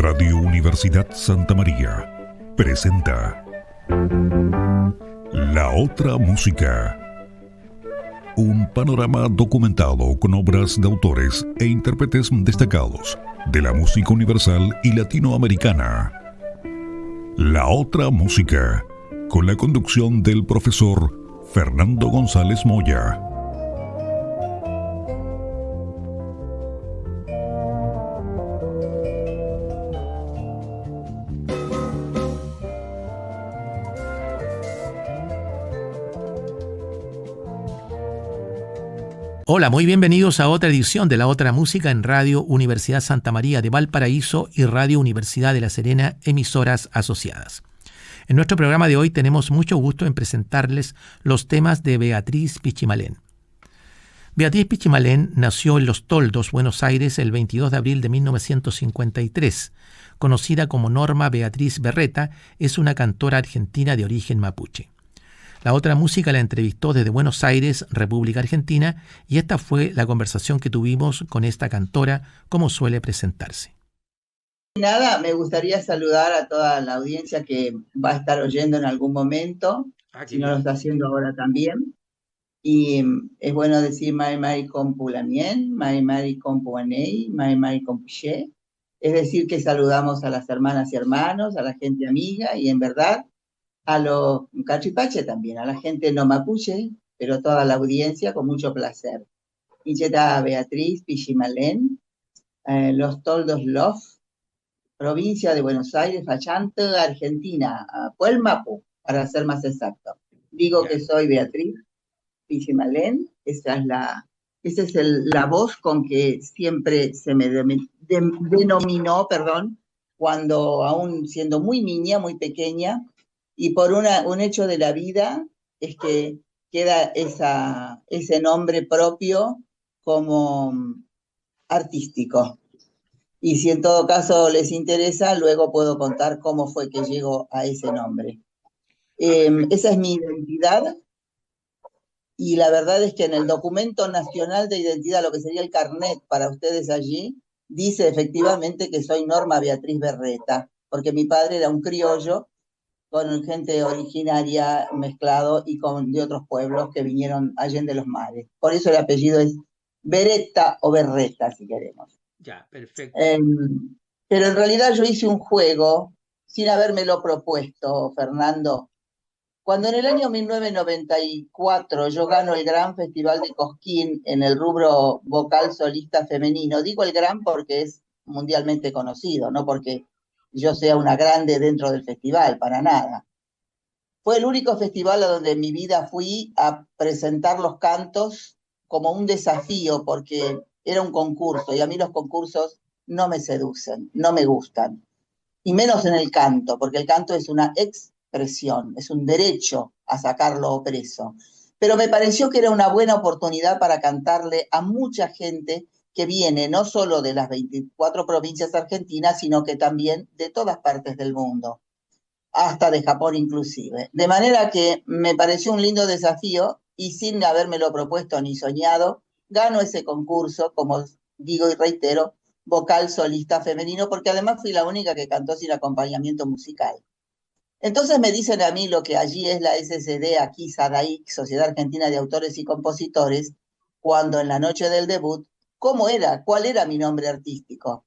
Radio Universidad Santa María presenta La Otra Música. Un panorama documentado con obras de autores e intérpretes destacados de la música universal y latinoamericana. La Otra Música, con la conducción del profesor Fernando González Moya. Hola, muy bienvenidos a otra edición de La Otra Música en Radio Universidad Santa María de Valparaíso y Radio Universidad de La Serena, emisoras asociadas. En nuestro programa de hoy tenemos mucho gusto en presentarles los temas de Beatriz Pichimalén. Beatriz Pichimalén nació en Los Toldos, Buenos Aires, el 22 de abril de 1953. Conocida como Norma Beatriz Berreta, es una cantora argentina de origen mapuche. La Otra Música la entrevistó desde Buenos Aires, República Argentina, y esta fue la conversación que tuvimos con esta cantora, como suele presentarse. Nada, me gustaría saludar a toda la audiencia que va a estar oyendo en algún momento, si no lo está haciendo ahora también. Y es bueno decir Mai Mai Compu Lamien, Mai Mai Compu Anei, Mai Mai Compu Ye. Es decir, que saludamos a las hermanas y hermanos, a la gente amiga y en verdad a los cachipache también, a la gente no mapuche, pero toda la audiencia con mucho placer. Incheta Beatriz Pichimalén, Los Toldos Love, provincia de Buenos Aires, Fachante, Argentina, Puelmapu, para ser más exacto. Digo que soy Beatriz Pichimalén, esa es la voz con que siempre se me denominó, cuando aún siendo muy niña, muy pequeña, y por un hecho de la vida es que queda ese nombre propio como artístico. Y si en todo caso les interesa, luego puedo contar cómo fue que llego a ese nombre. Esa es mi identidad, y la verdad es que en el documento nacional de identidad, lo que sería el carnet para ustedes allí, dice efectivamente que soy Norma Beatriz Berreta, porque mi padre era un criollo con gente originaria mezclado y de otros pueblos que vinieron allende los mares. Por eso el apellido es Beretta o Berreta, si queremos. Ya, perfecto. Pero en realidad yo hice un juego sin habérmelo propuesto, Fernando. Cuando en el año 1994 yo gano el Gran Festival de Cosquín en el rubro vocal solista femenino, digo el gran porque es mundialmente conocido, no porque yo sea una grande dentro del festival, para nada. Fue el único festival a donde en mi vida fui a presentar los cantos como un desafío, porque era un concurso, y a mí los concursos no me seducen, no me gustan. Y menos en el canto, porque el canto es una expresión, es un derecho a sacarlo preso. Pero me pareció que era una buena oportunidad para cantarle a mucha gente que viene no solo de las 24 provincias argentinas, sino que también de todas partes del mundo, hasta de Japón inclusive. De manera que me pareció un lindo desafío y sin habérmelo propuesto ni soñado, gano ese concurso, como digo y reitero, vocal solista femenino, porque además fui la única que cantó sin acompañamiento musical. Entonces me dicen a mí lo que allí es la SCD, aquí SADAIC, Sociedad Argentina de Autores y Compositores, cuando en la noche del debut, ¿cuál era mi nombre artístico?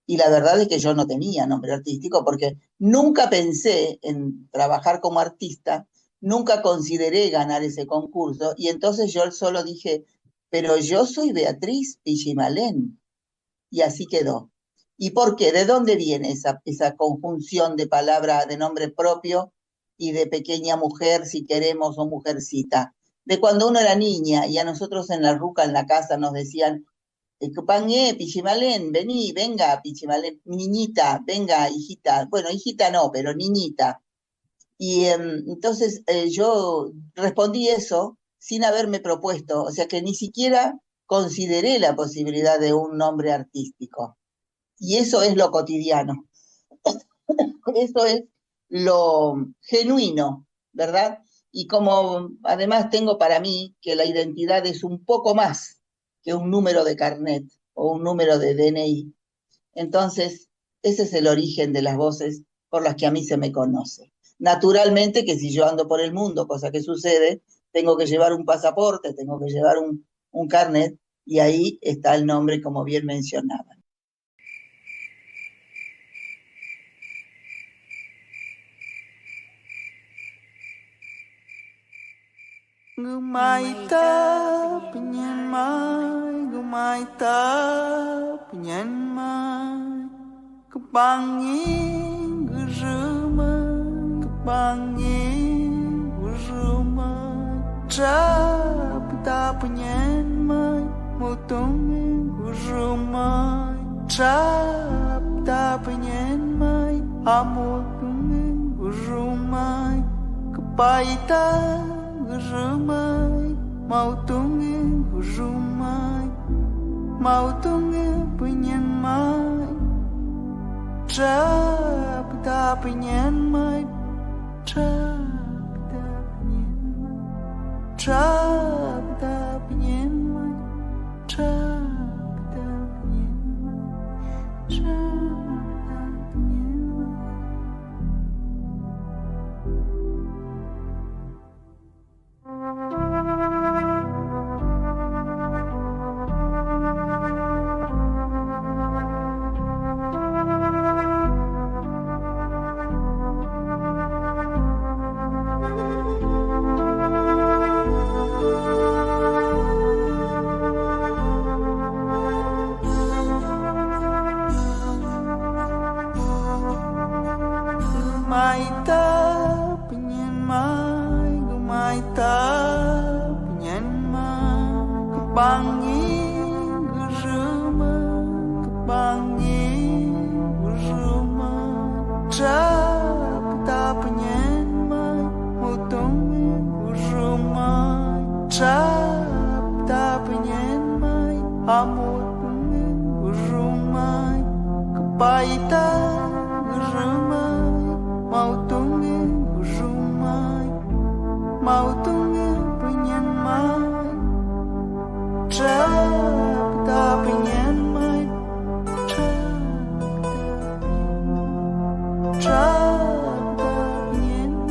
Y la verdad es que yo no tenía nombre artístico porque nunca pensé en trabajar como artista, nunca consideré ganar ese concurso, y entonces yo solo dije, pero yo soy Beatriz Pichimalén, y así quedó. ¿Y por qué? ¿De dónde viene esa conjunción de palabra de nombre propio y de pequeña mujer, si queremos, o mujercita? De cuando uno era niña y a nosotros en la ruca, en la casa, nos decían, Pichimalén, vení, venga, Pichimalén, niñita, venga, hijita. Bueno, hijita no, pero niñita. Y entonces yo respondí eso sin haberme propuesto, o sea que ni siquiera consideré la posibilidad de un nombre artístico. Y eso es lo cotidiano. Eso es lo genuino, ¿verdad? Y como además tengo para mí que la identidad es un poco más que un número de carnet o un número de DNI, entonces Ese es el origen de las voces por las que a mí se me conoce. Naturalmente que si yo ando por el mundo, cosa que sucede, tengo que llevar un pasaporte, tengo que llevar un carnet, y ahí está el nombre, como bien mencionaban. Gumaita penyanmai, gumaita penyanmai, kepangin gerumai, kepangin gerumai, trapita penyanmai, mutungin gerumai, trapita penyanmai, amutungin gerumai, kepaita gerumai, mau tunggu gerumai, mau tunggu penyanmai, trapita penyanmai, trapita penyanmai, trapita penyanmai, trapita penyanmai, trapita penyanmai. Gumaita penyanmai, gumaita penyanmai, kepangin gerumai, kepangin gerumai, trapita penyanmai, mutungin gerumai, trapita penyanmai, amutungin gerumai, kepaita gerumai, mau tunggu gerumai, mau tunggu penyanmai, trapita penyanmai, trapita penyanmai,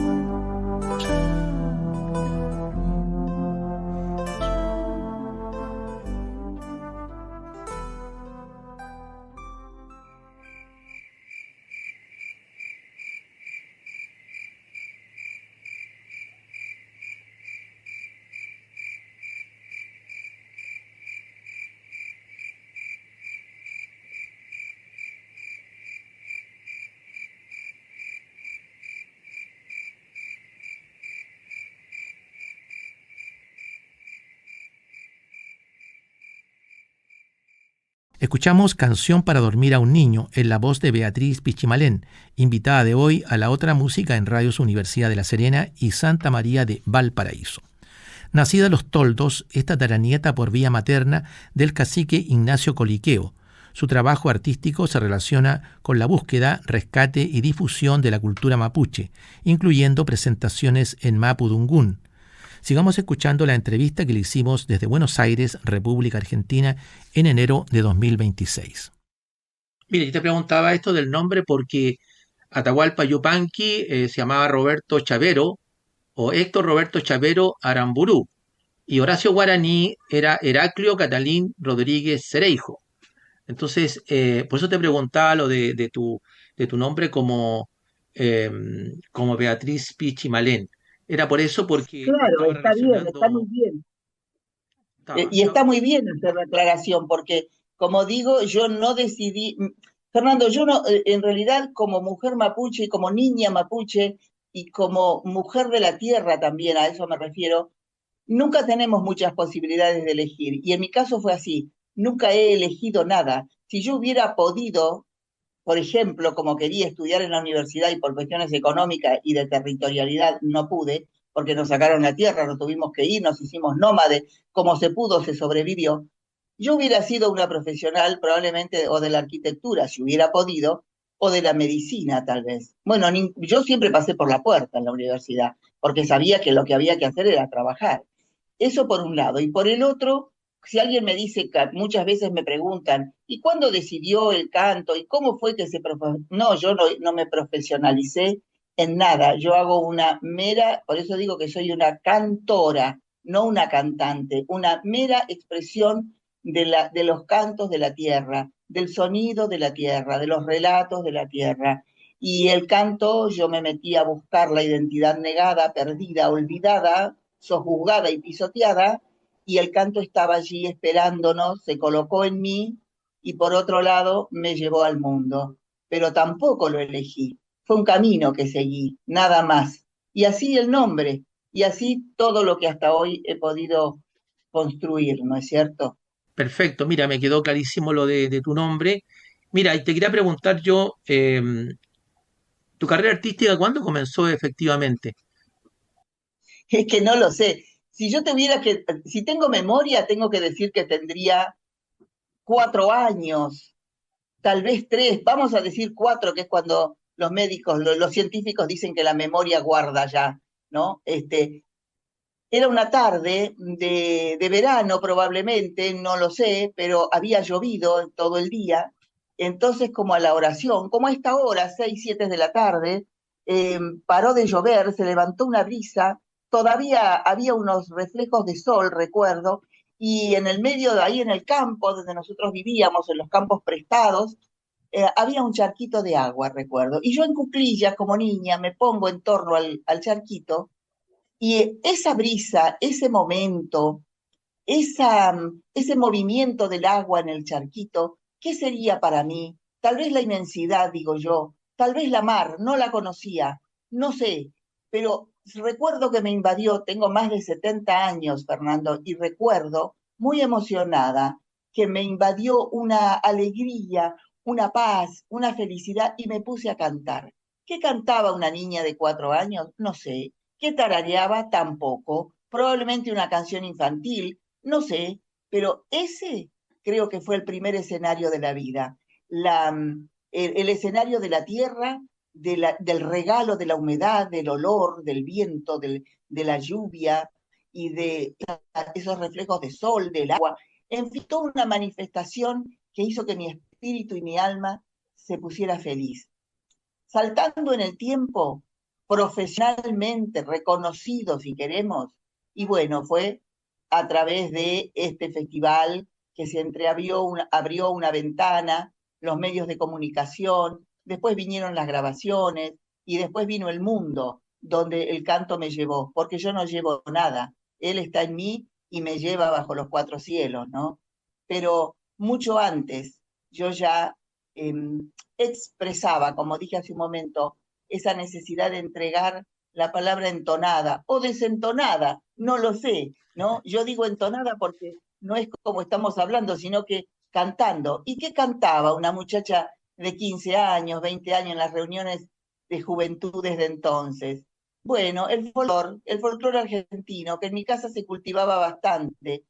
Escuchamos Canción para dormir a un niño en la voz de Beatriz Pichimalén, invitada de hoy a la otra música en Radios Universidad de La Serena y Santa María de Valparaíso. Nacida en Los Toldos, esta taranieta por vía materna del cacique Ignacio Coliqueo. Su trabajo artístico se relaciona con la búsqueda, rescate y difusión de la cultura mapuche, incluyendo presentaciones en Mapudungún. Sigamos escuchando la entrevista que le hicimos desde Buenos Aires, República Argentina, en enero de 2026. Mire, yo te preguntaba esto del nombre porque Atahualpa Yupanqui se llamaba Roberto Chavero o Héctor Roberto Chavero Aramburú y Horacio Guaraní era Heraclio Catalín Rodríguez Cereijo. Entonces, por eso te preguntaba lo de tu nombre como Beatriz Pichimalén. Era por eso porque Claro, estaba está bien, relacionando... está muy bien. Y está muy bien hacer la aclaración, porque, como digo, yo no decidí, Fernando, yo no, en realidad, como mujer mapuche y como niña mapuche y como mujer de la tierra también, a eso me refiero, nunca tenemos muchas posibilidades de elegir. Y en mi caso fue así, nunca he elegido nada. Si yo hubiera podido, por ejemplo, como quería estudiar en la universidad y por cuestiones económicas y de territorialidad no pude, porque nos sacaron la tierra, nos tuvimos que ir, nos hicimos nómades, como se pudo, se sobrevivió. Yo hubiera sido una profesional probablemente o de la arquitectura, si hubiera podido, o de la medicina tal vez. Bueno, yo siempre pasé por la puerta en la universidad, porque sabía que lo que había que hacer era trabajar. Eso por un lado. Y por el otro, si alguien me dice, muchas veces me preguntan, ¿y cuándo decidió el canto? ¿Y cómo fue que se profesionalizó? No, yo no me profesionalicé en nada. Yo hago una mera, por eso digo que soy una cantora, no una cantante, una mera expresión de los cantos de la tierra, del sonido de la tierra, de los relatos de la tierra. Y el canto, yo me metí a buscar la identidad negada, perdida, olvidada, sojuzgada y pisoteada, y el canto estaba allí esperándonos, se colocó en mí y por otro lado me llevó al mundo. Pero tampoco lo elegí, fue un camino que seguí, nada más. Y así el nombre, y así todo lo que hasta hoy he podido construir, ¿no es cierto? Perfecto, mira, me quedó clarísimo lo de tu nombre. Mira, y te quería preguntar yo, ¿tu carrera artística cuándo comenzó efectivamente? Es que no lo sé. Si yo tuviera si tengo memoria, tengo que decir que tendría 4 años, tal vez 3, vamos a decir 4, que es cuando los médicos, los científicos dicen que la memoria guarda ya, ¿no? Era una tarde de verano probablemente, no lo sé, pero había llovido todo el día, entonces como a la oración, como a esta hora, 6, 7 de la tarde, paró de llover, se levantó una brisa, todavía había unos reflejos de sol, recuerdo, y en el medio de ahí en el campo donde nosotros vivíamos, en los campos prestados, había un charquito de agua, recuerdo, y yo en cuclillas como niña me pongo en torno al charquito, y esa brisa, ese momento, ese movimiento del agua en el charquito, ¿qué sería para mí? Tal vez la inmensidad, digo yo, tal vez la mar, no la conocía, no sé, pero recuerdo que me invadió, tengo más de 70 años, Fernando, y recuerdo, muy emocionada, que me invadió una alegría, una paz, una felicidad, y me puse a cantar. ¿Qué cantaba una niña de 4 años? No sé. ¿Qué tarareaba? Tampoco. Probablemente una canción infantil, no sé, pero ese creo que fue el primer escenario de la vida, el escenario de la tierra, del regalo de la humedad, del olor, del viento, de la lluvia y de esos reflejos de sol, del agua, en fin, toda una manifestación que hizo que mi espíritu y mi alma se pusiera feliz. Saltando en el tiempo, profesionalmente reconocido, si queremos, y bueno, fue a través de este festival que se abrió una ventana, los medios de comunicación, después vinieron las grabaciones y después vino el mundo, donde el canto me llevó, porque yo no llevo nada, él está en mí y me lleva bajo los 4 cielos, ¿no? Pero mucho antes yo ya expresaba, como dije hace un momento, esa necesidad de entregar la palabra entonada o desentonada, no lo sé, ¿no? Yo digo entonada porque no es como estamos hablando, sino que cantando. ¿Y qué cantaba una muchacha de 15 años, 20 años en las reuniones de juventudes de entonces? Bueno, el folclore argentino, que en mi casa se cultivaba bastante.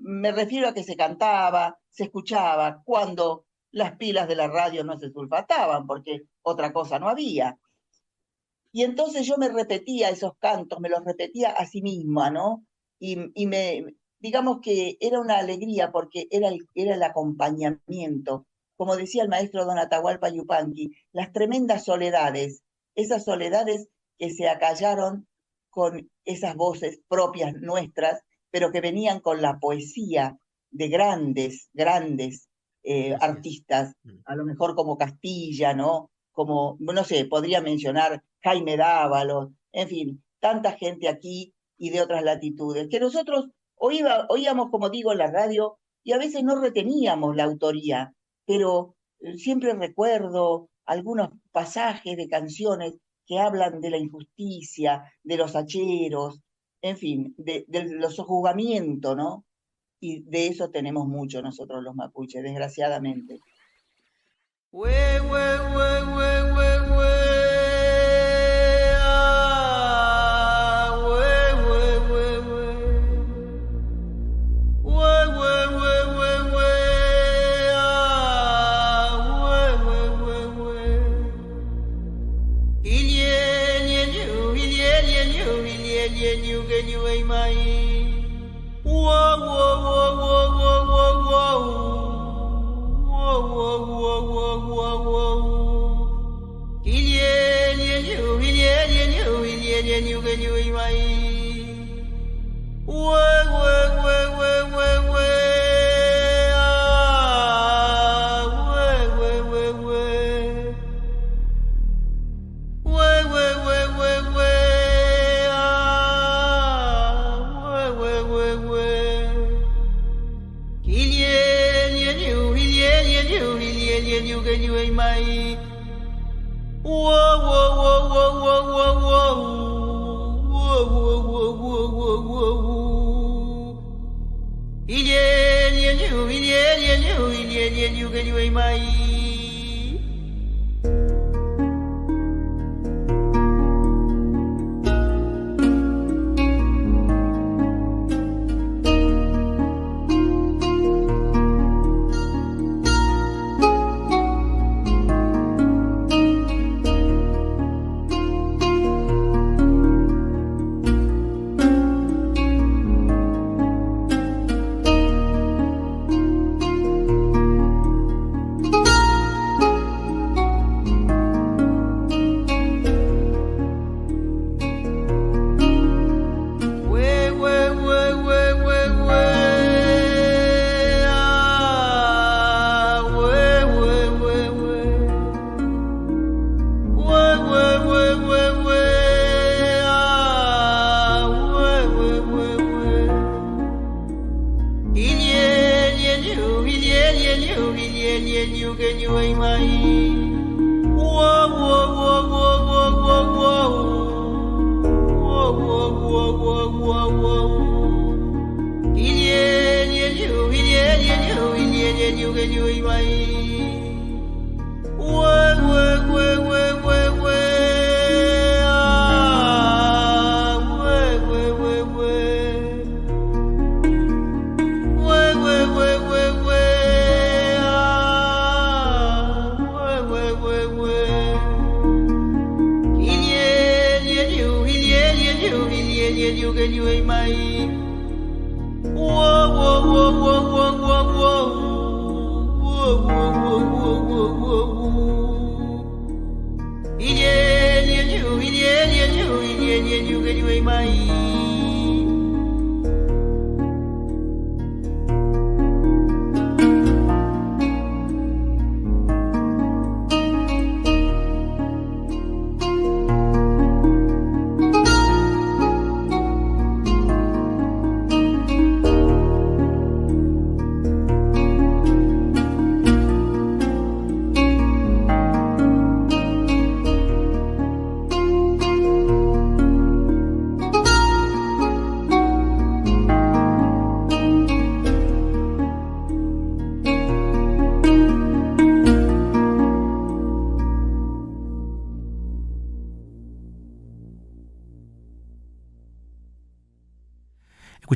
Me refiero a que se cantaba, se escuchaba, cuando las pilas de la radio no se sulfataban, porque otra cosa no había. Y entonces yo me repetía esos cantos, me los repetía a sí misma, ¿no? Digamos que era una alegría porque era el acompañamiento. Como decía el maestro don Atahualpa Yupanqui, las tremendas soledades, esas soledades que se acallaron con esas voces propias nuestras, pero que venían con la poesía de grandes artistas, a lo mejor como Castilla, ¿no? Como, no sé, podría mencionar Jaime Dávalos, en fin, tanta gente aquí y de otras latitudes, que nosotros oíamos, como digo, en la radio y a veces no reteníamos la autoría, pero siempre recuerdo algunos pasajes de canciones que hablan de la injusticia, de los hacheros, en fin, de los sojuzgamientos, ¿no? Y de eso tenemos mucho nosotros los mapuches, desgraciadamente. Whoa, whoa, whoa, whoa.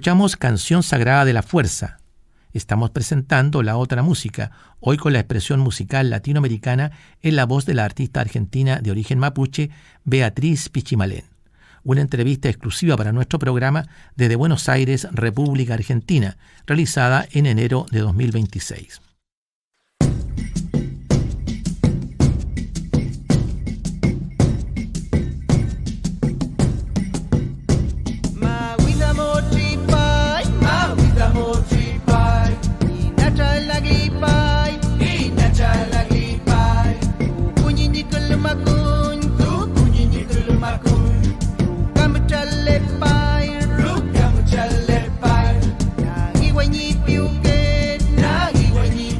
Escuchamos Canción Sagrada de la Fuerza. Estamos presentando la otra música, hoy con la expresión musical latinoamericana en la voz de la artista argentina de origen mapuche, Beatriz Pichimalén. Una entrevista exclusiva para nuestro programa desde Buenos Aires, República Argentina, realizada en enero de 2026. Nagi wanyi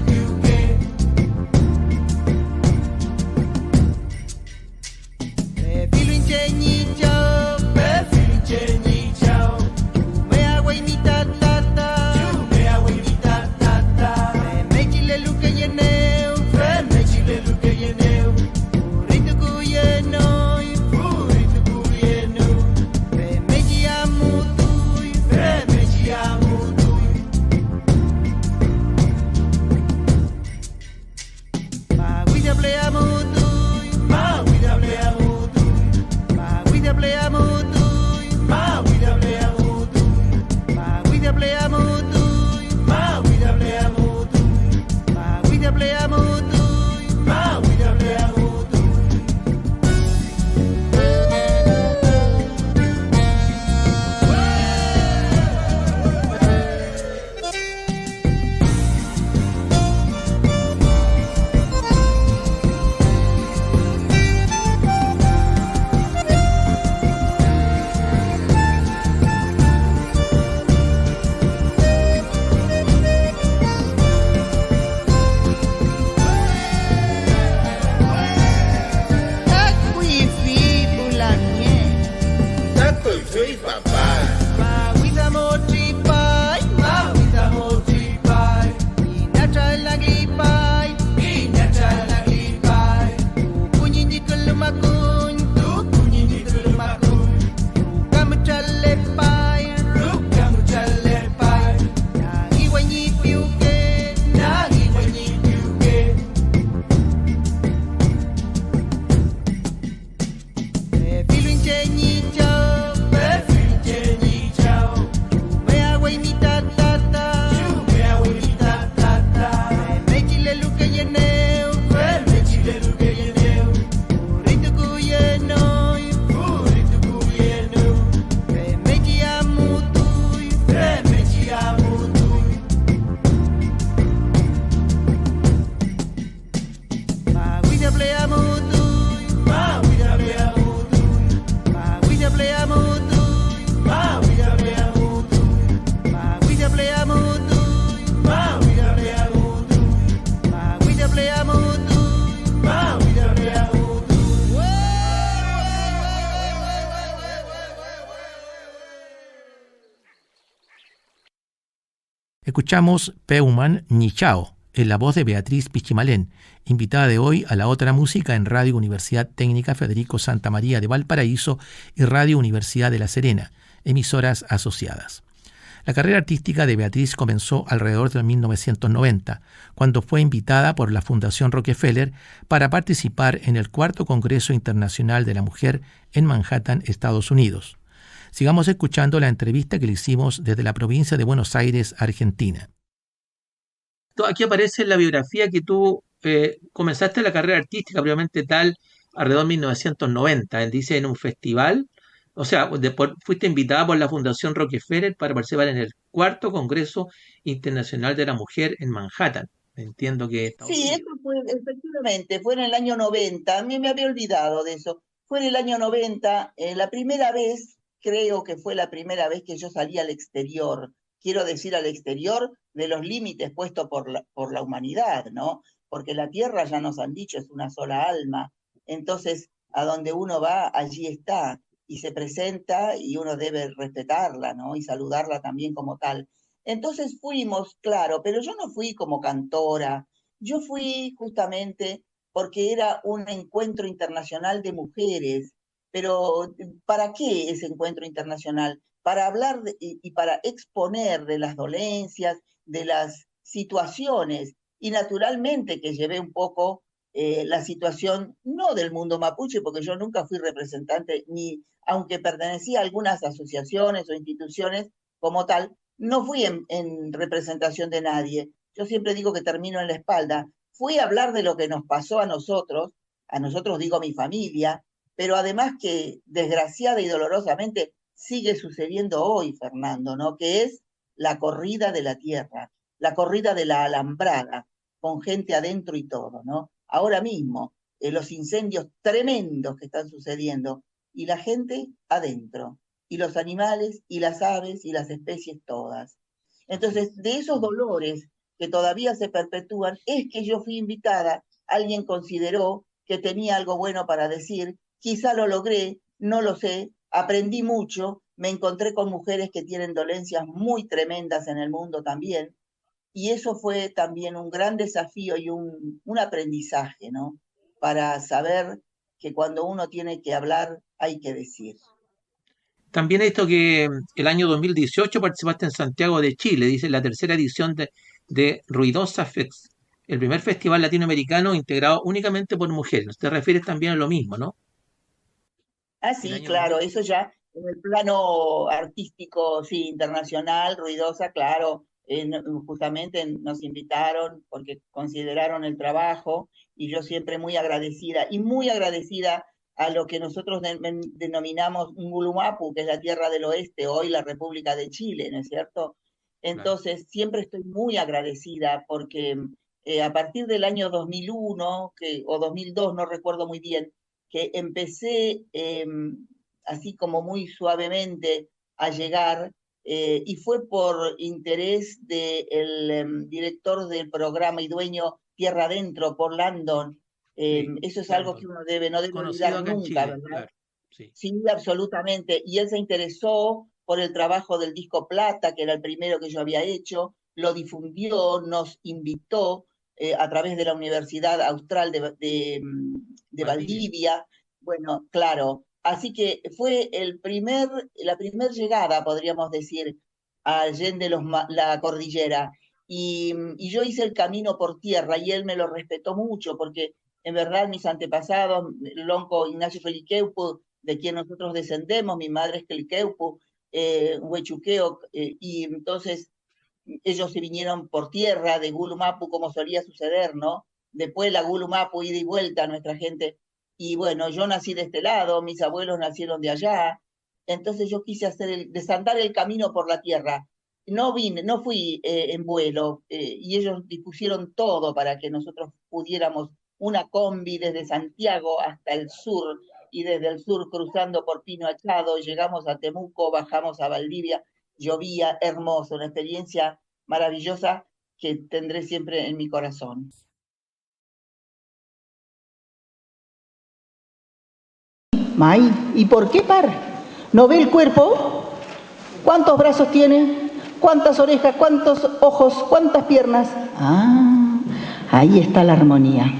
Escuchamos Peuman Nichao, en la voz de Beatriz Pichimalén, invitada de hoy a La Otra Música en Radio Universidad Técnica Federico Santa María de Valparaíso y Radio Universidad de La Serena, emisoras asociadas. La carrera artística de Beatriz comenzó alrededor de 1990, cuando fue invitada por la Fundación Rockefeller para participar en el 4º Congreso Internacional de la Mujer en Manhattan, Estados Unidos. Sigamos escuchando la entrevista que le hicimos desde la provincia de Buenos Aires, Argentina. Aquí aparece en la biografía que tú comenzaste la carrera artística propiamente tal alrededor de 1990. Él dice en un festival, o sea, fuiste invitada por la Fundación Rockefeller para participar en el 4º Congreso Internacional de la Mujer en Manhattan. Entiendo que Estados Sí, Unidos. eso fue, efectivamente, fue en el año 90. A mí me había olvidado de eso. Fue en el año 90, la primera vez, creo que fue la primera vez que yo salí al exterior. Quiero decir al exterior de los límites puestos por la humanidad, ¿no? Porque la Tierra, ya nos han dicho, es una sola alma. Entonces, a donde uno va, allí está. Y se presenta y uno debe respetarla, ¿no? Y saludarla también como tal. Entonces fuimos, claro, pero yo no fui como cantora, yo fui justamente porque era un encuentro internacional de mujeres. Pero ¿para qué ese encuentro internacional? Para hablar y para exponer de las dolencias, de las situaciones, y naturalmente que llevé un poco la situación, no del mundo mapuche, porque yo nunca fui representante, ni aunque pertenecía a algunas asociaciones o instituciones como tal, no fui en representación de nadie. Yo siempre digo que termino en la espalda. Fui a hablar de lo que nos pasó a nosotros digo mi familia, pero además que desgraciada y dolorosamente sigue sucediendo hoy, Fernando, ¿no? Que es la corrida de la tierra, la corrida de la alambrada, con gente adentro y todo, ¿no? Ahora mismo, los incendios tremendos que están sucediendo, y la gente adentro, y los animales, y las aves, y las especies todas. Entonces, de esos dolores que todavía se perpetúan, es que yo fui invitada, alguien consideró que tenía algo bueno para decir, quizá lo logré, no lo sé, aprendí mucho, me encontré con mujeres que tienen dolencias muy tremendas en el mundo también, y eso fue también un gran desafío y un aprendizaje, ¿no? Para saber que cuando uno tiene que hablar, hay que decir. También esto que el año 2018 participaste en Santiago de Chile, dice la tercera edición de Ruidosa Fest, el primer festival latinoamericano integrado únicamente por mujeres. Te refieres también a lo mismo, ¿no? Ah, El sí, año claro, 2000. eso ya en el plano artístico, sí, internacional, ruidosa, claro, justamente nos invitaron porque consideraron el trabajo y yo siempre muy agradecida a lo que nosotros denominamos Ngulumapu, que es la Tierra del Oeste, hoy la República de Chile, ¿no es cierto? Claro. Entonces, siempre estoy muy agradecida porque a partir del año 2001 o 2002, no recuerdo muy bien, que empecé así como muy suavemente a llegar, y fue por interés del director del programa y dueño Tierra Adentro, por Landon. Sí, Eso es algo que Landon. uno no debe Conocido olvidar acá en nunca, Chile, ¿verdad? claro. Sí. Sí, absolutamente. Y él se interesó por el trabajo del disco Plata, que era el primero que yo había hecho, lo difundió, nos invitó a través de la Universidad Austral de Valdivia. Valdivia. Bueno, claro. Así que fue la primer llegada, podríamos decir, a Allende la cordillera. Y yo hice el camino por tierra y él me lo respetó mucho porque en verdad mis antepasados, Lonco Ignacio Feliqueupu, de quien nosotros descendemos, mi madre es Quelqueupu, Huechuqueo, y entonces ellos se vinieron por tierra de Gulumapu, como solía suceder, ¿no? Después la Gulumapu, ida y vuelta a nuestra gente. Y bueno, yo nací de este lado, mis abuelos nacieron de allá, entonces yo quise desandar el camino por la tierra. No fui en vuelo, y ellos dispusieron todo para que nosotros pudiéramos una combi desde Santiago hasta el sur, y desde el sur cruzando por Pino Achado, llegamos a Temuco, bajamos a Valdivia, llovía, hermoso, una experiencia maravillosa que tendré siempre en mi corazón. May, ¿y por qué par? ¿No ve el cuerpo? ¿Cuántos brazos tiene? ¿Cuántas orejas, cuántos ojos, cuántas piernas? Ah, ahí está la armonía.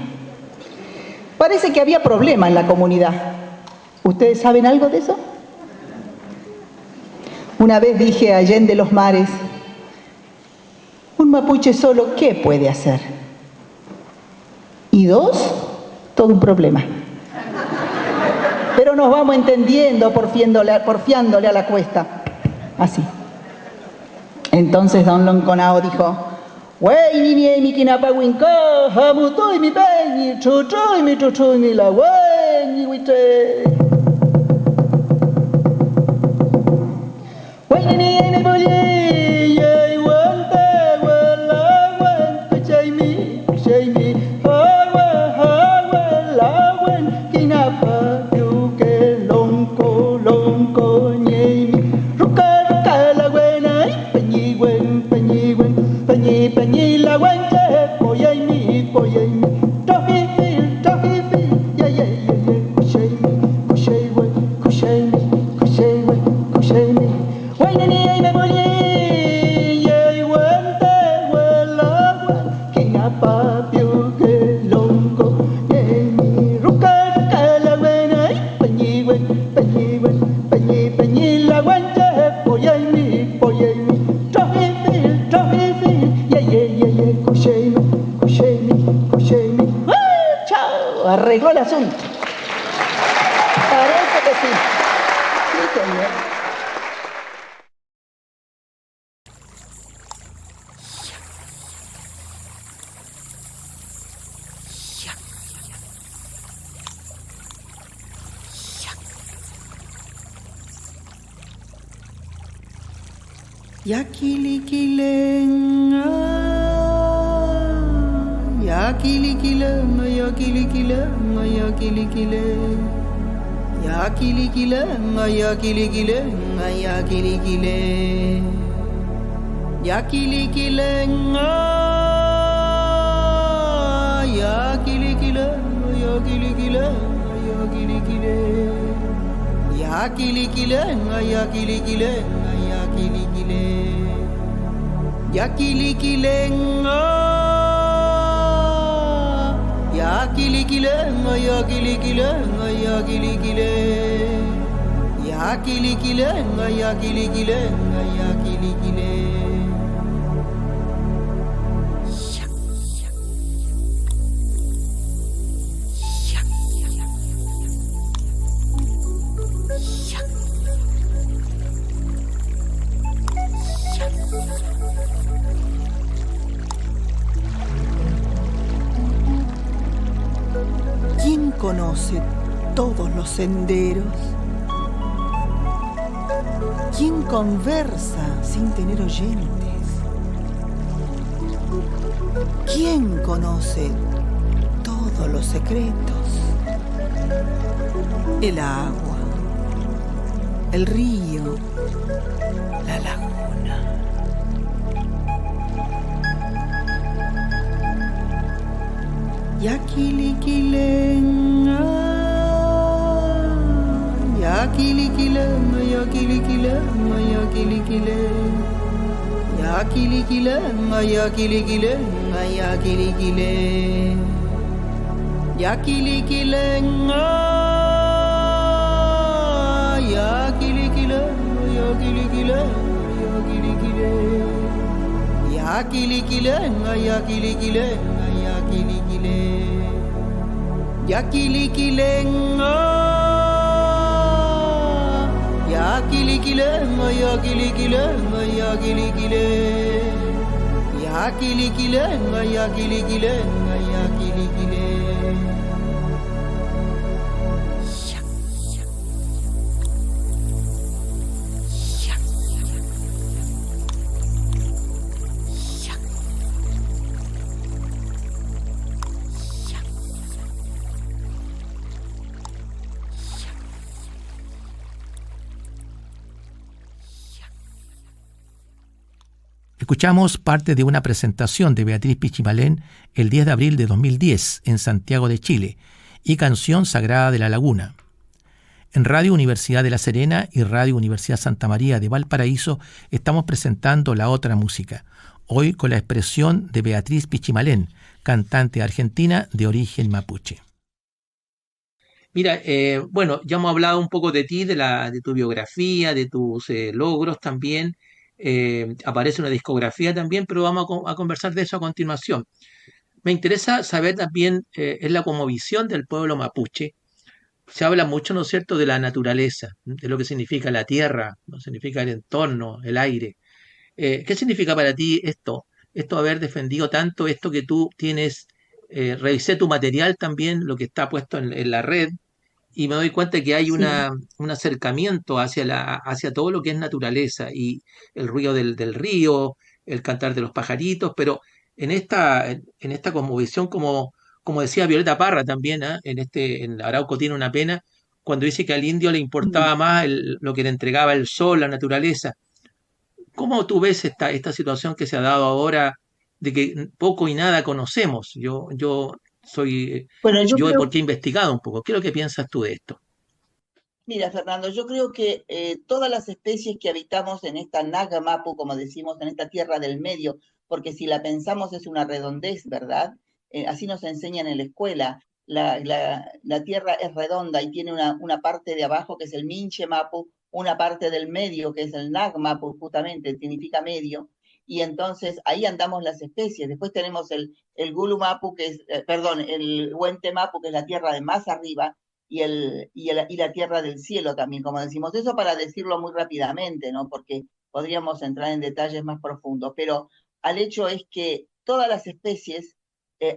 Parece que había problema en la comunidad. ¿Ustedes saben algo de eso? Una vez dije a Allende los mares, un mapuche solo, ¿qué puede hacer? Y dos, todo un problema. Pero nos vamos entendiendo, porfiándole a la cuesta. Así. Entonces don Lonconao dijo, "Wey ni mi kinapawinko, hamutoy mi peñi, chuchoy mi la wey ni huite. Wey ni mi boye, yey wante, wela wen, kuchay mi, hawe, la wen, kinapa, yuke, lonko, nyey mi, ruka, la wena, peñi la guanche, poyay mi, tohi fi, ye, kushay mi, way ni me boyi, ye wente, wela wan, kinapa piuke longo, ye mi, ruka la wena, peñi la guanche, poyay mi, tohi fi, ye, kushay mi. ¡Chao! Arregló el asunto. Parece que sí. Sí, señor. ¿Quién conoce todos los senderos? ¿Quién conversa sin tener oyentes? ¿Quién conoce todos los secretos? El agua, el río, la laguna. Escuchamos parte de una presentación de Beatriz Pichimalén el 10 de abril de 2010 en Santiago de Chile y Canción Sagrada de la Laguna. En Radio Universidad de La Serena y Radio Universidad Santa María de Valparaíso estamos presentando La Otra Música, hoy con la expresión de Beatriz Pichimalén, cantante argentina de origen mapuche. Mira, bueno, ya hemos hablado un poco de ti, de tu biografía, de tus logros también. Aparece una discografía también, pero vamos a conversar de eso a continuación. Me interesa saber también, es la cosmovisión del pueblo mapuche. Se habla mucho, ¿no es cierto?, de la naturaleza, de lo que significa la tierra, lo que significa el entorno, el aire. ¿Qué significa para ti esto? Esto haber defendido tanto, esto que tú tienes, revisé tu material también, lo que está puesto en la red, y me doy cuenta que hay Sí. un acercamiento hacia todo lo que es naturaleza y el ruido del río, el cantar de los pajaritos, pero en esta cosmovisión, como decía Violeta Parra también, ¿ah? En Arauco tiene una pena, cuando dice que al indio le importaba más lo que le entregaba el sol, la naturaleza. ¿Cómo tú ves esta situación que se ha dado ahora de que poco y nada conocemos? Soy, Bueno, yo yo creo. porque he investigado un poco. ¿Qué es lo que piensas tú de esto? Mira, Fernando, yo creo que todas las especies que habitamos en esta Nagamapu, como decimos, en esta tierra del medio, porque si la pensamos es una redondez, ¿verdad? Así nos enseñan en la escuela. La tierra es redonda y tiene una parte de abajo que es el Minche Mapu, una parte del medio que es el Nagmapu, justamente, significa medio. Y entonces ahí andamos las especies. Después tenemos el Gulu Mapu, que es, perdón, el Huente Mapu, que es la tierra de más arriba, y la tierra del cielo también, como decimos. Eso para decirlo muy rápidamente, ¿no? Porque podríamos entrar en detalles más profundos, pero al hecho es que todas las especies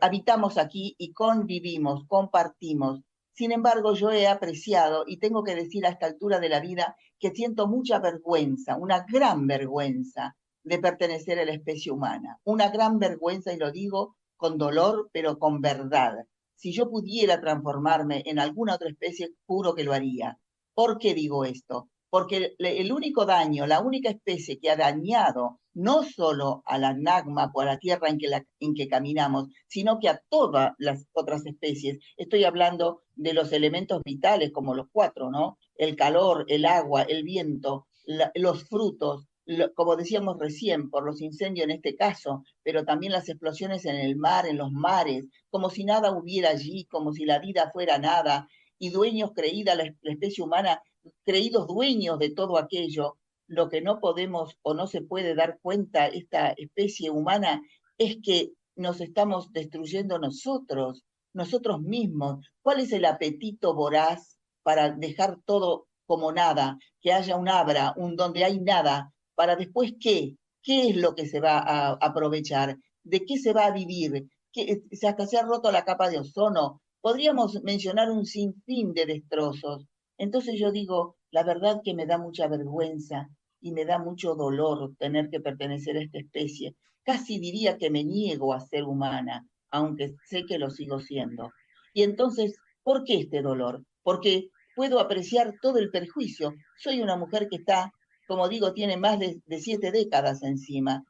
habitamos aquí y convivimos, compartimos. Sin embargo, yo he apreciado, y tengo que decir a esta altura de la vida, que siento mucha vergüenza, una gran vergüenza de pertenecer a la especie humana. Una gran vergüenza, y lo digo con dolor, pero con verdad. Si yo pudiera transformarme en alguna otra especie, juro que lo haría. ¿Por qué digo esto? Porque el único daño, la única especie que ha dañado no solo a la NAGMA o a la tierra en que caminamos, sino que a todas las otras especies. Estoy hablando de los elementos vitales como los cuatro, ¿no? El calor, el agua, el viento, los frutos, como decíamos recién, por los incendios en este caso, pero también las explosiones en el mar, en los mares, como si nada hubiera allí, como si la vida fuera nada, y dueños creída la especie humana, creídos dueños de todo aquello. Lo que no podemos o no se puede dar cuenta esta especie humana es que nos estamos destruyendo nosotros mismos. ¿Cuál es el apetito voraz para dejar todo como nada, que haya un abra, donde hay nada, para después qué? ¿Qué es lo que se va a aprovechar? ¿De qué se va a vivir? Hasta se ha roto la capa de ozono. Podríamos mencionar un sinfín de destrozos. Entonces yo digo, la verdad que me da mucha vergüenza y me da mucho dolor tener que pertenecer a esta especie. Casi diría que me niego a ser humana, aunque sé que lo sigo siendo. Y entonces, ¿por qué este dolor? Porque puedo apreciar todo el perjuicio. Soy una mujer que está, como digo, tiene más de 7 décadas encima.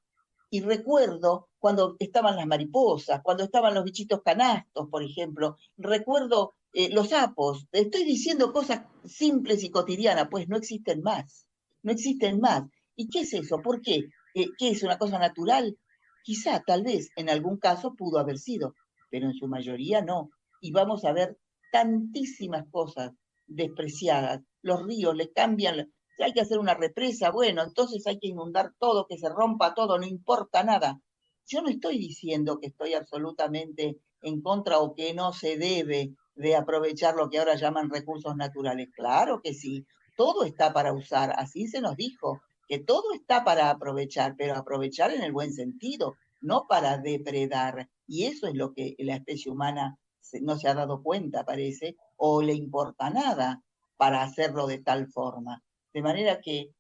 Y recuerdo cuando estaban las mariposas, cuando estaban los bichitos canastos, por ejemplo. Recuerdo los sapos. Estoy diciendo cosas simples y cotidianas, pues no existen más. No existen más. ¿Y qué es eso? ¿Por qué? ¿Qué es una cosa natural? Quizá, tal vez, en algún caso pudo haber sido, pero en su mayoría no. Y vamos a ver tantísimas cosas despreciadas. Los ríos le cambian, si hay que hacer una represa, bueno, entonces hay que inundar todo, que se rompa todo, no importa nada. Yo no estoy diciendo que estoy absolutamente en contra o que no se debe de aprovechar lo que ahora llaman recursos naturales. Claro que sí, todo está para usar, así se nos dijo, que todo está para aprovechar, pero aprovechar en el buen sentido, no para depredar. Y eso es lo que la especie humana no se ha dado cuenta, parece, o le importa nada para hacerlo de tal forma. De manera que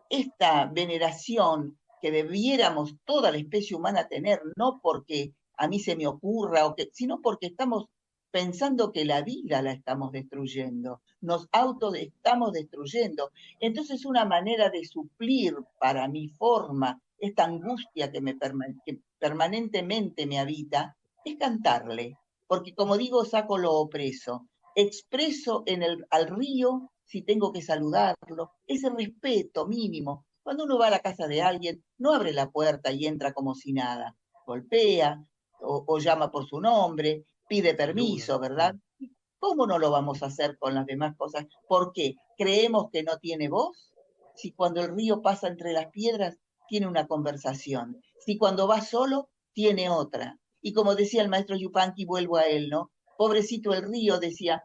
esta veneración que debiéramos toda la especie humana tener, no porque a mí se me ocurra, sino porque estamos pensando que la vida la estamos destruyendo, nos estamos destruyendo. Entonces una manera de suplir para mi forma esta angustia que permanentemente me habita es cantarle, porque como digo, saco lo opreso, expreso al río si tengo que saludarlo, ese respeto mínimo. Cuando uno va a la casa de alguien, no abre la puerta y entra como si nada. Golpea o llama por su nombre, pide permiso, ¿verdad? ¿Cómo no lo vamos a hacer con las demás cosas? ¿Por qué? ¿Creemos que no tiene voz? Si cuando el río pasa entre las piedras, tiene una conversación. Si cuando va solo, tiene otra. Y como decía el maestro Yupanqui, vuelvo a él, ¿no? Pobrecito el río, decía,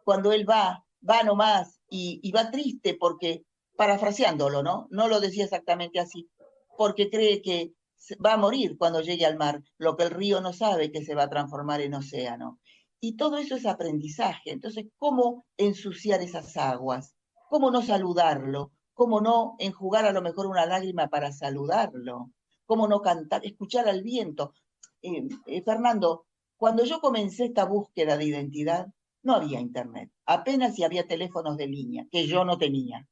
cuando él va nomás y va triste porque, parafraseándolo, ¿no? No lo decía exactamente así, porque cree que va a morir cuando llegue al mar, lo que el río no sabe que se va a transformar en océano. Y todo eso es aprendizaje. Entonces, ¿cómo ensuciar esas aguas? ¿Cómo no saludarlo? ¿Cómo no enjugar a lo mejor una lágrima para saludarlo? ¿Cómo no cantar, escuchar al viento? Fernando, cuando yo comencé esta búsqueda de identidad, no había internet, apenas si había teléfonos de línea, que yo no tenía.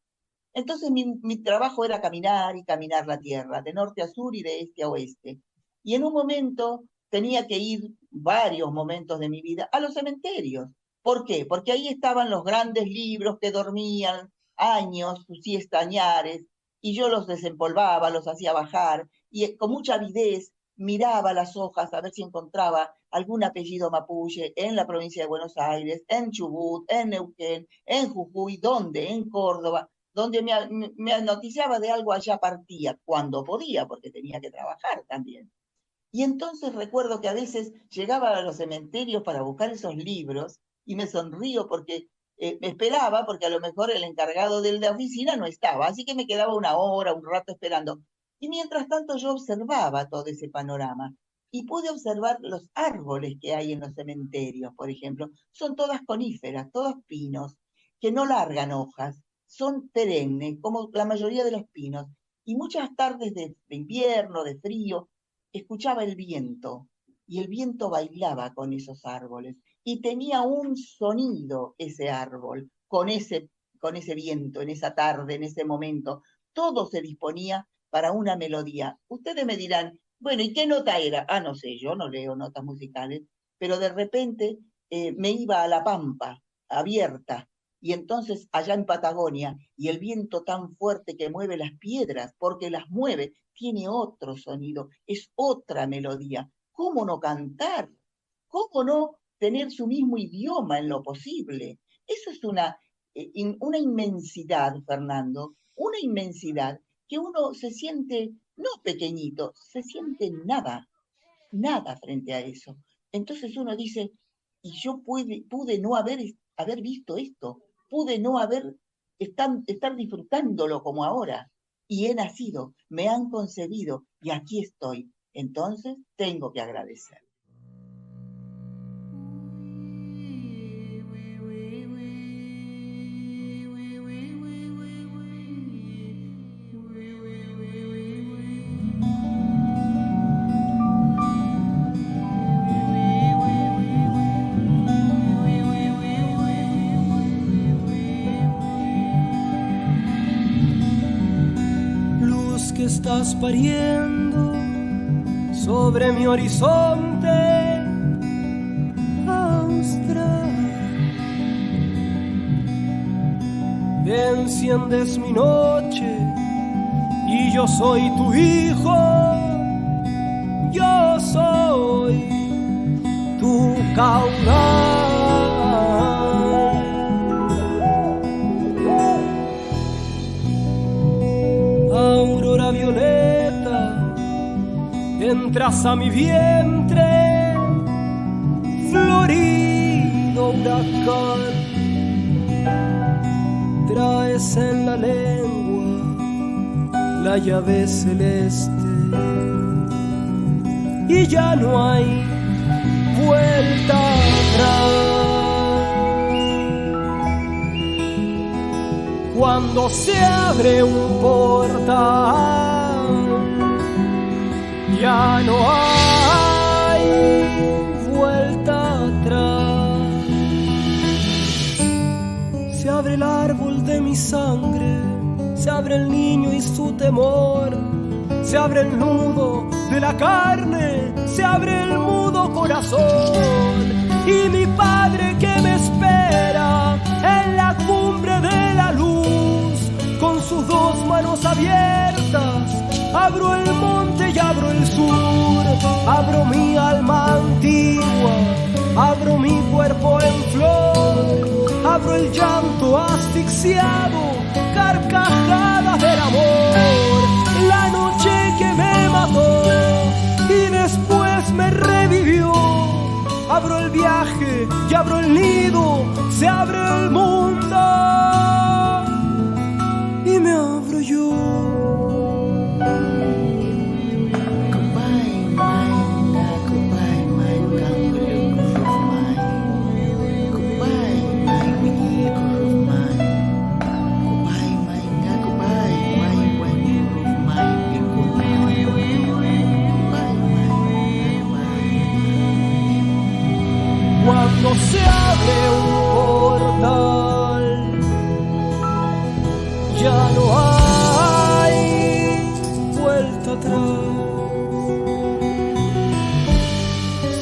Entonces mi trabajo era caminar y caminar la tierra, de norte a sur y de este a oeste. Y en un momento tenía que ir, varios momentos de mi vida, a los cementerios. ¿Por qué? Porque ahí estaban los grandes libros que dormían años, sus siestañares, y yo los desempolvaba, los hacía bajar, y con mucha avidez miraba las hojas a ver si encontraba algún apellido mapuche en la provincia de Buenos Aires, en Chubut, en Neuquén, en Jujuy, ¿dónde? En Córdoba, donde me noticiaba de algo, allá partía, cuando podía, porque tenía que trabajar también. Y entonces recuerdo que a veces llegaba a los cementerios para buscar esos libros y me sonrío porque me esperaba, porque a lo mejor el encargado de la oficina no estaba, así que me quedaba una hora, un rato esperando. Y mientras tanto yo observaba todo ese panorama y pude observar los árboles que hay en los cementerios, por ejemplo. Son todas coníferas, todos pinos, que no largan hojas, son perennes, como la mayoría de los pinos. Y muchas tardes de invierno, de frío, escuchaba el viento, y el viento bailaba con esos árboles, y tenía un sonido ese árbol, con ese viento, en esa tarde, en ese momento. Todo se disponía para una melodía. Ustedes me dirán, bueno, ¿y qué nota era? Ah, no sé, yo no leo notas musicales, pero de repente me iba a la pampa, abierta, y entonces allá en Patagonia, y el viento tan fuerte que mueve las piedras, porque las mueve, tiene otro sonido, es otra melodía. ¿Cómo no cantar? ¿Cómo no tener su mismo idioma en lo posible? Eso es una inmensidad, Fernando, una inmensidad que uno se siente, no pequeñito, se siente nada frente a eso. Entonces uno dice, y yo pude no haber visto esto, pude no estar disfrutándolo como ahora, y he nacido, me han concebido, y aquí estoy. Entonces tengo que agradecer. Estás pariendo sobre mi horizonte austral. Enciendes mi noche y yo soy tu hijo, yo soy tu caudal. Aurora violeta, entras a mi vientre, florido huracán. Traes en la lengua la llave celeste y ya no hay vuelta atrás. Cuando se abre un portal, ya no hay vuelta atrás. Se abre el árbol de mi sangre, se abre el niño y su temor, se abre el nudo de la carne, se abre el mudo corazón. Y mi padre que me espera en la cumbre de la abiertas, abro el monte y abro el sur, abro mi alma antigua, abro mi cuerpo en flor, abro el llanto asfixiado, carcajadas del amor, la noche que me mató y después me revivió. Abro el viaje y abro el nido, se abre el mundo y me abro yo. Cuando se abre un portal, ya no hay vuelta atrás.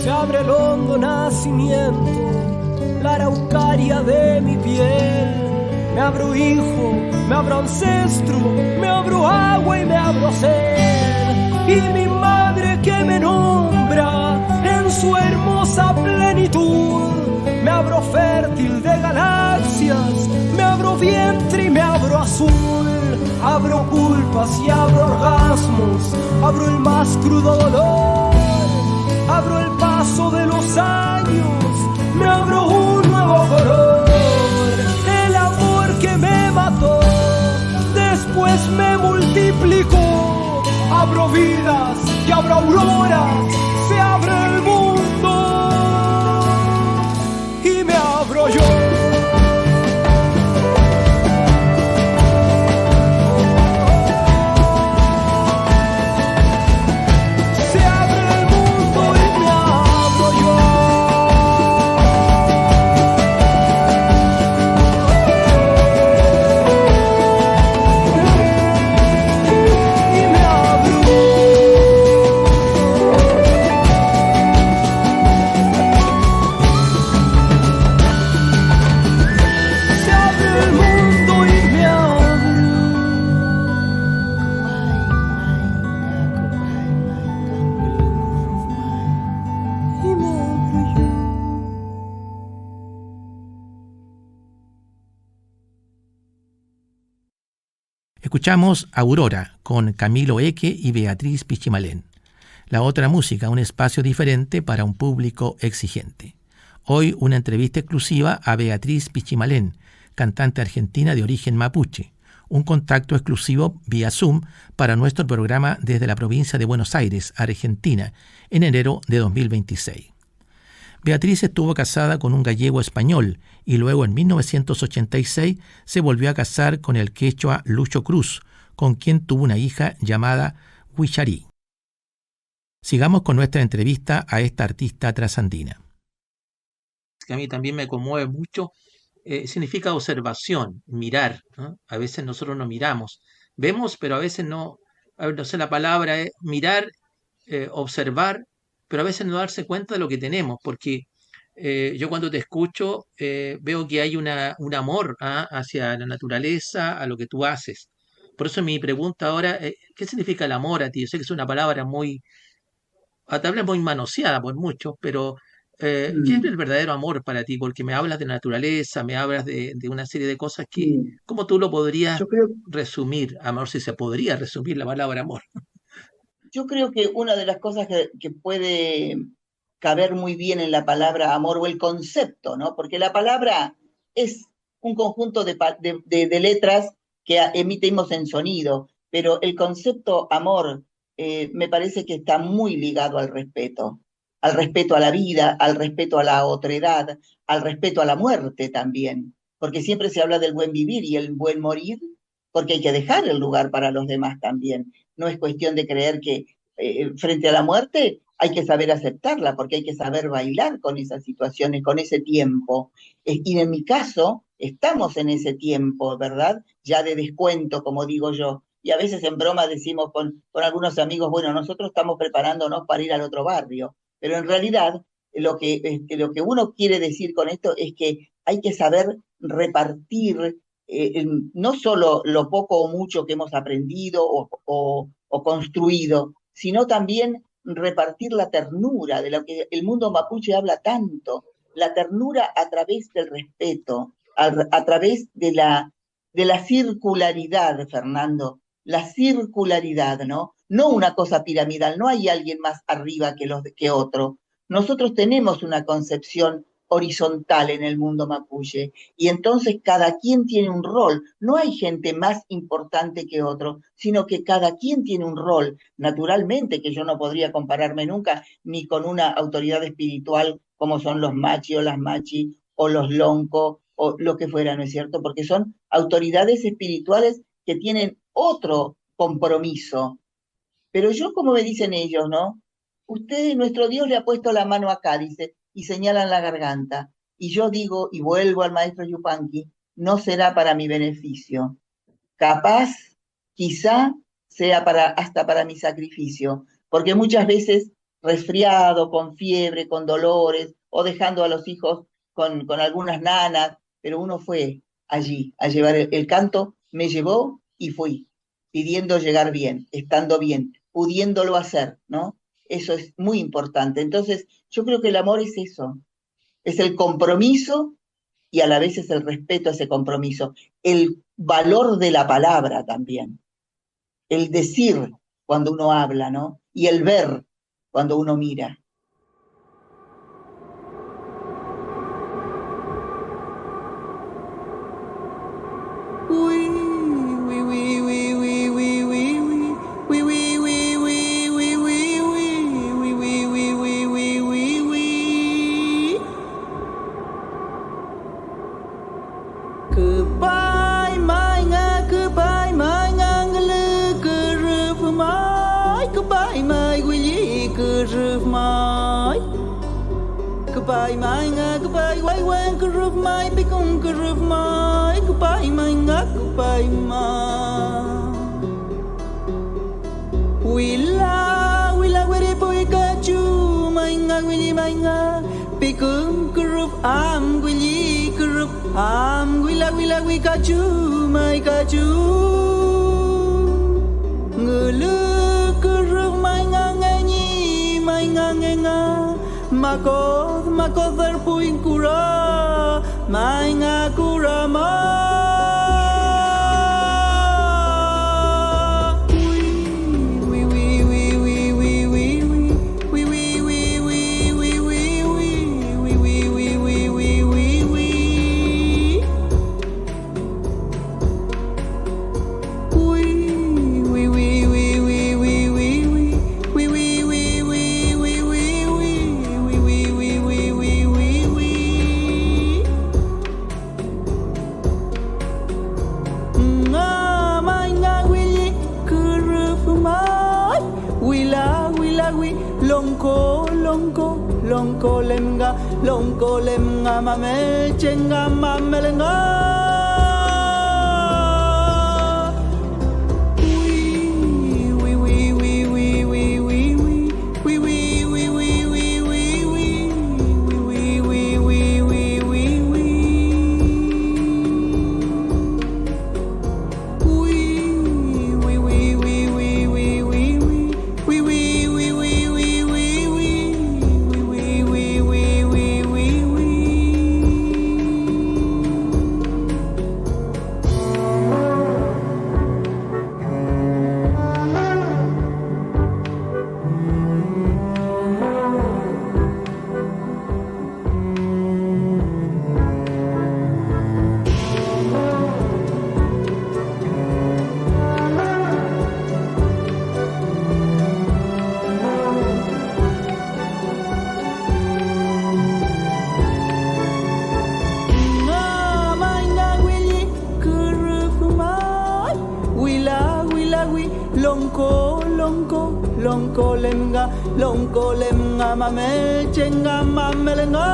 Se abre el hondo nacimiento, la araucaria de mi piel. Me abro hijo, me abro ancestro, me abro agua y me abro sed. Y mi madre que me nombra en su hermosa plenitud. Me abro fértil de galaxias, me abro vientre y me abro azul. Abro culpas y abro orgasmos, abro el más crudo dolor. Abro el paso de los años, me abro un nuevo color. El amor que me mató, después me multiplicó. Abro vidas y abro auroras, se abre el mundo y me abro yo. Escuchamos Aurora con Camilo Eque y Beatriz Pichimalén. La otra música, un espacio diferente para un público exigente. Hoy una entrevista exclusiva a Beatriz Pichimalén, cantante argentina de origen mapuche. Un contacto exclusivo vía Zoom para nuestro programa desde la provincia de Buenos Aires, Argentina, en enero de 2026. Beatriz estuvo casada con un gallego español y luego en 1986 se volvió a casar con el quechua Lucho Cruz, con quien tuvo una hija llamada Huicharí. Sigamos con nuestra entrevista a esta artista trasandina. Que a mí también me conmueve mucho, significa observación, mirar, ¿no? A veces nosotros no miramos, vemos, pero a veces no, a ver, no sé la palabra, mirar, observar, pero a veces no darse cuenta de lo que tenemos, porque yo cuando te escucho veo que hay un amor hacia la naturaleza, a lo que tú haces. Por eso mi pregunta ahora, ¿qué significa el amor a ti? Yo sé que es una palabra tal vez muy manoseada por muchos, pero ¿qué es el verdadero amor para ti? Porque me hablas de naturaleza, me hablas de una serie de cosas que, Sí, ¿cómo tú lo podrías yo creo, resumir? Amor, si se podría resumir la palabra amor. yo creo que una de las cosas que puede caber muy bien en la palabra amor o el concepto, ¿no? Porque la palabra es un conjunto de letras que emitimos en sonido, pero el concepto amor me parece que está muy ligado al respeto a la vida, al respeto a la otredad, al respeto a la muerte también, porque siempre se habla del buen vivir y el buen morir, porque hay que dejar el lugar para los demás también. No es cuestión de creer que frente a la muerte hay que saber aceptarla, porque hay que saber bailar con esas situaciones, con ese tiempo. Y en mi caso, estamos en ese tiempo, ¿verdad? Ya de descuento, como digo yo. Y a veces en broma decimos con algunos amigos, bueno, nosotros estamos preparándonos para ir al otro barrio. Pero en realidad, lo que uno quiere decir con esto es que hay que saber repartir no solo lo poco o mucho que hemos aprendido o construido, sino también repartir la ternura de lo que el mundo mapuche habla tanto, la ternura a través del respeto, a través de la circularidad, Fernando, la circularidad, ¿no? No una cosa piramidal, no hay alguien más arriba que otro. Nosotros tenemos una concepción horizontal en el mundo mapuche, y entonces cada quien tiene un rol, no hay gente más importante que otro, sino que cada quien tiene un rol. Naturalmente que yo no podría compararme nunca ni con una autoridad espiritual como son los machi o las machi, o los lonco, o lo que fuera, ¿no es cierto? Porque son autoridades espirituales que tienen otro compromiso. Pero yo, como me dicen ellos, ¿no? Usted, nuestro Dios, le ha puesto la mano acá, dice, y señalan la garganta. Y yo digo, y vuelvo al maestro Yupanqui, no será para mi beneficio. Capaz, quizá, sea hasta para mi sacrificio. Porque muchas veces, resfriado, con fiebre, con dolores, o dejando a los hijos con algunas nanas, pero uno fue allí a llevar el canto, me llevó y fui, pidiendo llegar bien, estando bien, pudiéndolo hacer, ¿no? Eso es muy importante. Entonces, yo creo que el amor es eso, es el compromiso y a la vez es el respeto a ese compromiso, el valor de la palabra también, el decir cuando uno habla, ¿no? Y el ver cuando uno mira. Goodbye, my goodbye, why when could roof my become could roof my goodbye, my goodbye, my Willa, where the boy got you, my willy, my become could roof, I'm willy, could roof, I'm willa, we got you, my got you. Ngulu could roof my ngani, my nganga. Makod verpuin kura, mainga kurama. Longko lemnga mame chenga mamelenga. Longko lemnga mame chenga mamelenga.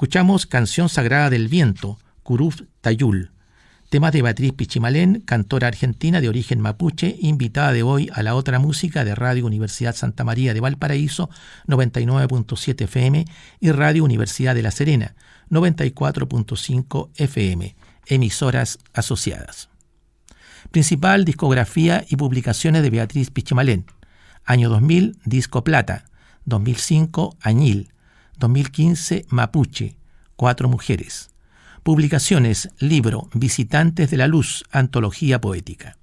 Escuchamos Canción Sagrada del Viento, Curuf Tayul, temas de Beatriz Pichimalén, cantora argentina de origen mapuche, invitada de hoy a La Otra Música de Radio Universidad Santa María de Valparaíso, 99.7 FM, y Radio Universidad de La Serena, 94.5 FM, emisoras asociadas. Principal discografía y publicaciones de Beatriz Pichimalén. Año 2000, disco plata. 2005, Añil. 2015, Mapuche, 4 mujeres. Publicaciones, libro, Visitantes de la Luz, antología poética.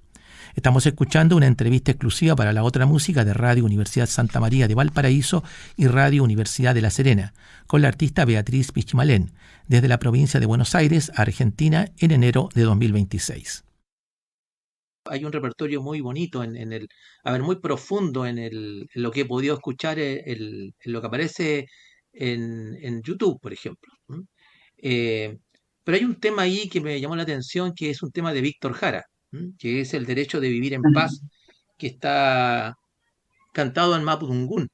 Estamos escuchando una entrevista exclusiva para La Otra Música de Radio Universidad Santa María de Valparaíso y Radio Universidad de La Serena, con la artista Beatriz Pichimalén, desde la provincia de Buenos Aires, Argentina, en enero de 2026. Hay un repertorio muy bonito, muy profundo en lo que he podido escuchar, en lo que aparece en YouTube, por ejemplo. Pero hay un tema ahí que me llamó la atención, que es un tema de Víctor Jara, que es el derecho de vivir en paz, que está cantado en Mapudungún.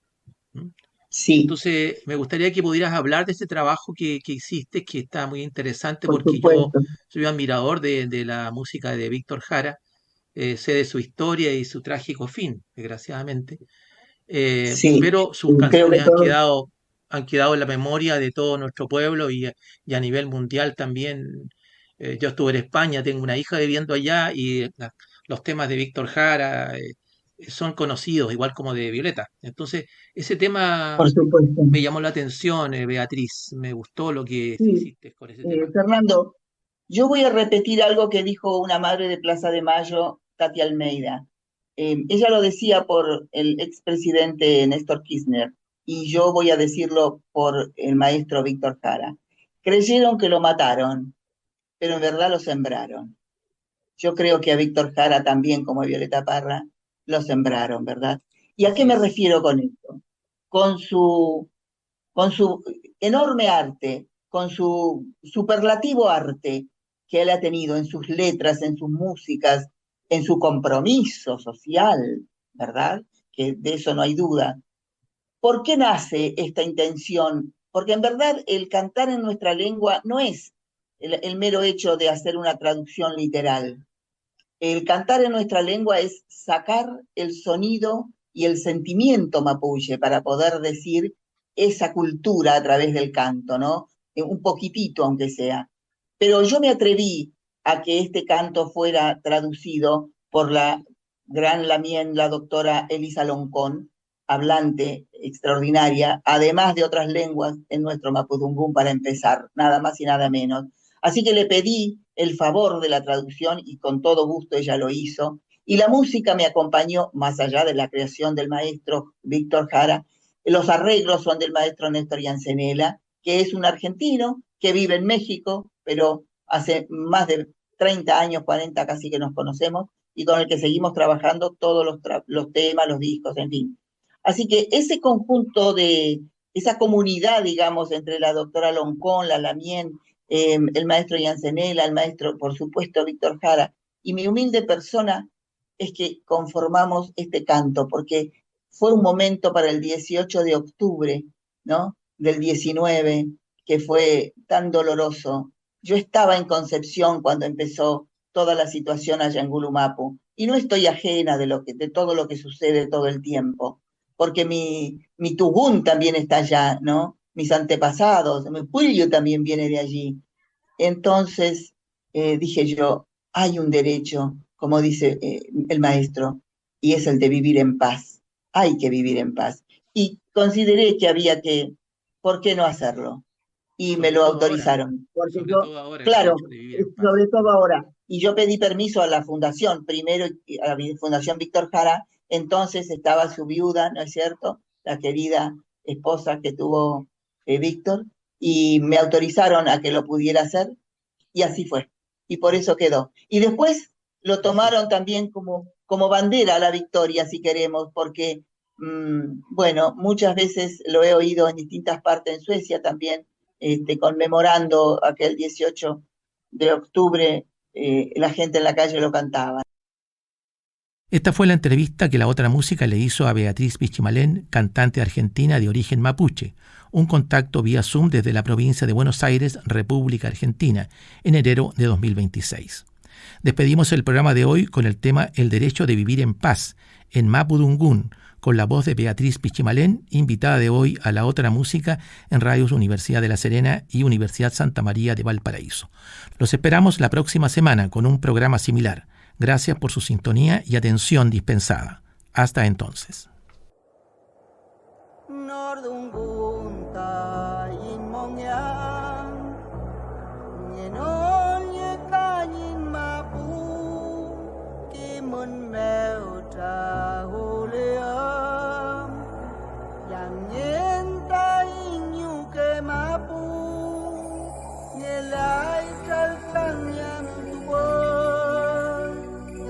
Sí, Entonces, me gustaría que pudieras hablar de ese trabajo que hiciste, que está muy interesante, por porque yo supuesto. soy admirador de la música de Víctor Jara, sé de su historia y su trágico fin, desgraciadamente, Sí, pero sus creo que canciones todos. han quedado en la memoria de todo nuestro pueblo y a nivel mundial también. Yo estuve en España, tengo una hija viviendo allá y los temas de Víctor Jara son conocidos, igual como de Violeta. Entonces, ese tema Por supuesto. me llamó la atención, Beatriz, me gustó lo que Sí, hiciste con ese tema. Fernando, yo voy a repetir algo que dijo una madre de Plaza de Mayo, Tati Almeida. Ella lo decía por el expresidente Néstor Kirchner y yo voy a decirlo por el maestro Víctor Jara. Creyeron que lo mataron, pero en verdad lo sembraron. Yo creo que a Víctor Jara también, como a Violeta Parra, lo sembraron, ¿verdad? ¿Y a qué Así me es. refiero con esto? Con su, con su enorme arte, con su superlativo arte que él ha tenido en sus letras, en sus músicas, en su compromiso social, ¿verdad? Que de eso no hay duda. ¿Por qué nace esta intención? Porque en verdad el cantar en nuestra lengua no es el mero hecho de hacer una traducción literal. El cantar en nuestra lengua es sacar el sonido y el sentimiento mapuche para poder decir esa cultura a través del canto, ¿no? Un poquitito, aunque sea. Pero yo me atreví a que este canto fuera traducido por la gran lamien, la doctora Elisa Loncón, hablante extraordinaria, además de otras lenguas en nuestro mapudungún para empezar, nada más y nada menos. Así que le pedí el favor de la traducción y con todo gusto ella lo hizo. Y la música me acompañó, más allá de la creación del maestro Víctor Jara. Los arreglos son del maestro Néstor Yancenela, que es un argentino que vive en México, pero hace más de 30 años, 40 casi que nos conocemos, y con el que seguimos trabajando todos los temas, los discos, en fin. Así que ese conjunto de, esa comunidad, digamos, entre la doctora Loncón, la Lamien, el maestro Yancenela, el maestro, por supuesto, Víctor Jara, y mi humilde persona, es que conformamos este canto, porque fue un momento para el 18 de octubre, ¿no? Del 19, que fue tan doloroso. Yo estaba en Concepción cuando empezó toda la situación allá en Gulumapu, y no estoy ajena de todo lo que sucede todo el tiempo, porque mi Tugún también está allá, ¿no? Mis antepasados, mi Puyo también viene de allí. Entonces dije yo, hay un derecho, como dice el maestro, y es el de vivir en paz. Hay que vivir en paz. Y consideré que había que, ¿por qué no hacerlo? Y me Sobre lo todo ahora, autorizaron. Porque sobre yo, todo ahora el claro, derecho de vivir en paz. sobre todo ahora. Y yo pedí permiso a la fundación, primero a la Fundación Víctor Jara, entonces estaba su viuda, ¿no es cierto? La querida esposa que tuvo Víctor, y me autorizaron a que lo pudiera hacer, y así fue. Y por eso quedó. Y después lo tomaron también como bandera a la victoria, si queremos, porque, bueno, muchas veces lo he oído en distintas partes, en Suecia también, conmemorando aquel 18 de octubre, la gente en la calle lo cantaba. Esta fue la entrevista que La Otra Música le hizo a Beatriz Pichimalén, cantante argentina de origen mapuche, un contacto vía Zoom desde la provincia de Buenos Aires, República Argentina, en enero de 2026. Despedimos el programa de hoy con el tema El Derecho de Vivir en Paz, en Mapudungún, con la voz de Beatriz Pichimalén, invitada de hoy a La Otra Música en Radios Universidad de La Serena y Universidad Santa María de Valparaíso. Los esperamos la próxima semana con un programa similar. Gracias por su sintonía y atención dispensada. Hasta entonces.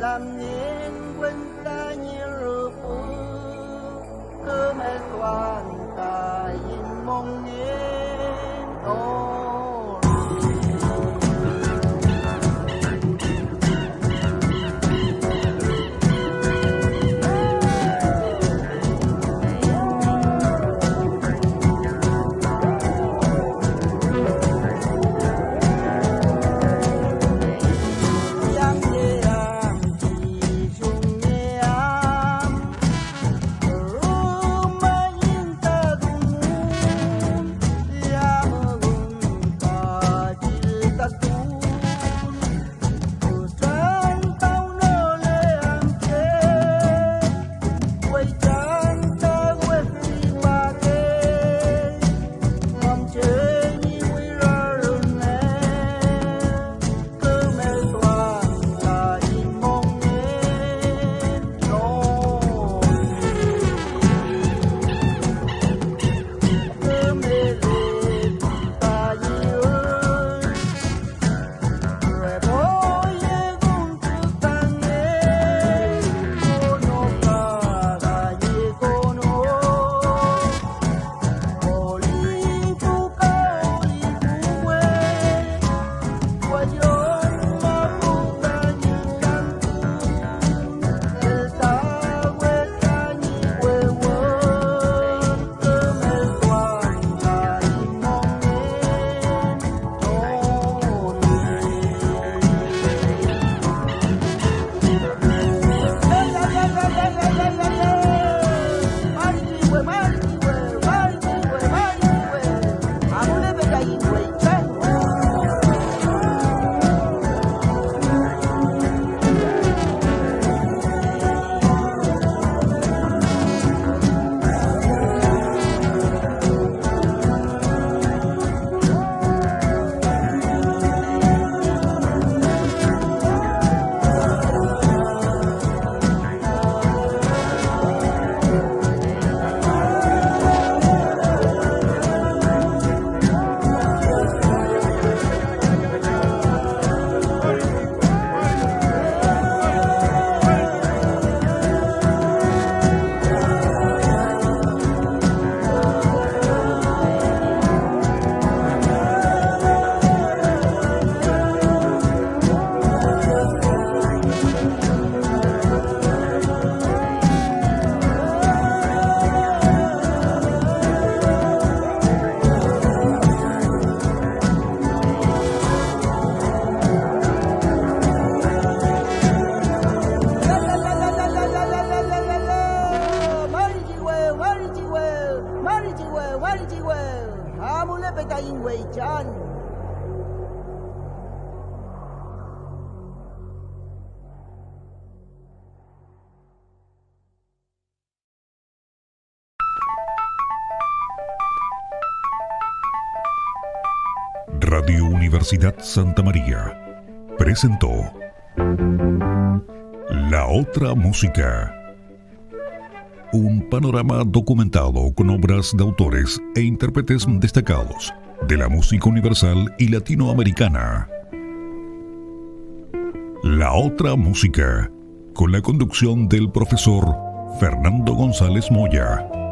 Làm nên quên ta như phụ cơ mẹ toàn ta nhìn mong nghe ôi. Radio Universidad Santa María presentó La Otra Música, un panorama documentado con obras de autores e intérpretes destacados de la música universal y latinoamericana. La Otra Música, con la conducción del profesor Fernando González Moya.